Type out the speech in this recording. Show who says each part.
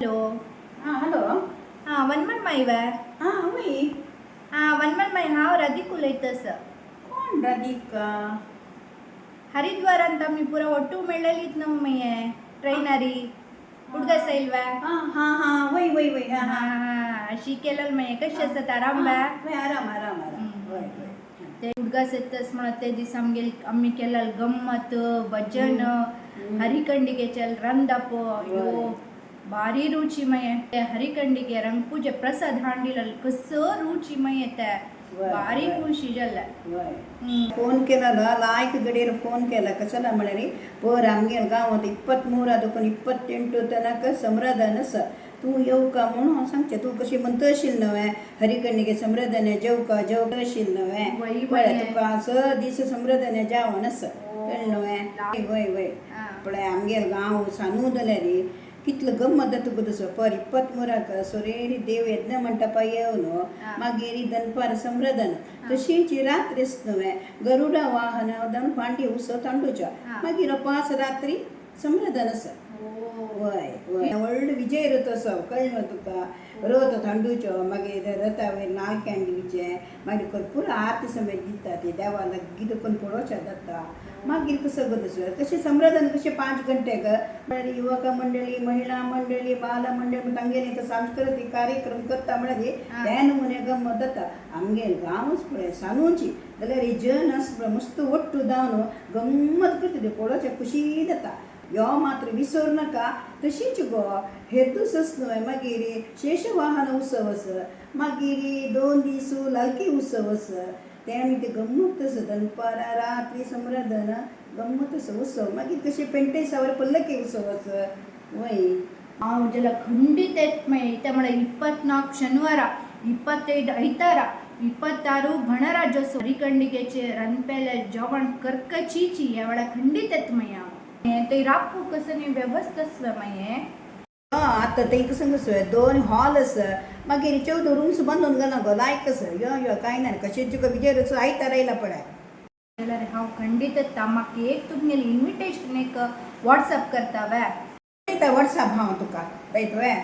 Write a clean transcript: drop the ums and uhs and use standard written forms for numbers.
Speaker 1: Hello.
Speaker 2: Hello.
Speaker 1: वनमन माई वे.
Speaker 2: वय
Speaker 1: वनमन माई हांव राधिक उलयतां सर.
Speaker 2: कोण राधिका?
Speaker 1: हरिद्वारांत आमी पुरो ओट्टू मेळ्ळेलीत न्हू मये ट्रेनरी उडगा सैलवा.
Speaker 2: वय वय वय
Speaker 1: अशी केलेलं मये कशें आसात आराम बा?
Speaker 2: आराम आराम आराम वय वय
Speaker 1: ते उडगा सत्तस म्हणून ते दीस आमी केलेलं गम्मत भजन हरिकंडिकेचे रंदाप यो भारी रुची मये ते हरिकंडिके रंग पूजे प्रसाद हांडिल कसो रुची मये ते भारी खुशी जाल्ले.
Speaker 2: फोन केला लायक गडेर फोन केला कसला म्हळ्यार पर आमगे गांवांत 23 देखून 28 तनक समराधन आसा. तूं येवका म्हणून हांव सांगचें. तूं कशी म्हणटा आशिल्ली न्हय हरिकंडिके समराधन जेवका आशिल्ली न्हय पळय तुका स दीस समराधन जेवण आसा कळ्ळें न्हय. वय वय पळय आमगे गांव सांदू जाल्यार कितलो गम्मत जाता तुका तसो पर 23 सोरेरी देव यज्ञ मंटपा येवन मागीर दनपार समराधन तशीच रात्री न्हय गरुडा वाहन दनपांटी उत्सव तांडूच्या मागीर 5 रात्री समराधन आसा. वय वय व्हडलो विजय रथ आसा कळ्ळें तुका. रथ थांडूच्यो मागीर रथा वयर नाल कॅन्डलीचे मागीर पुरो आरती समेत दिता ते देवाला गीत करून पळोवचें जाता. मागीर कसो गो तसो तशें समराधन कशें 5 गंटेक म्हळ्यार युवक मंडळी महिला मंडळी बाल मंडळी तांगेली सांस्कृतीक कार्यक्रम करता म्हळ्यार त्या नमुने गम्मत जाता. आमगे गांवच पळय सांदूची जाल्यार जन आसा मस्त ओट्टू जावन गम्मत करता ते पळोवचें खुशी जाता. यो मात्र विसर नाका. तशीच गो हे दीस न्हय मागीर शेषवाहन उत्सव आसा मागीर 2 दीस लालकी उत्सव आसा ते आमी ते गम्मत आसा दनपारा रात्री समराधन गम्मत आसा उत्सव मागीर कशें पेंटे सावर पल्लकी उत्सव आसा. वय
Speaker 1: हांव जाल्यार खंडीत येत मेळटा म्हळ्यार 24 शनिवारा 25 आयतारा 26 भणारा जोसो हरिकंडिकेचे रांदपेले जेवण कर्कचीची ह्या वेळा खंडीत येत मये हांव. ते राखू कसं न्ही वेवस्था आसला मये.
Speaker 2: आतां ते कसं 2 हॉल आसा मागीर 14 रूम्स बांदून घालना गो लायक आसा. यो कांय ना कशें तुका विजय रथ आयतार आयला पळय
Speaker 1: जाल्यार हांव खंडीत येता. म्हाका एक तुमगेलें इन्विटेशन एक वॉट्सअप करता वे.
Speaker 2: वॉट्सॅप हांव तुका रायट वे.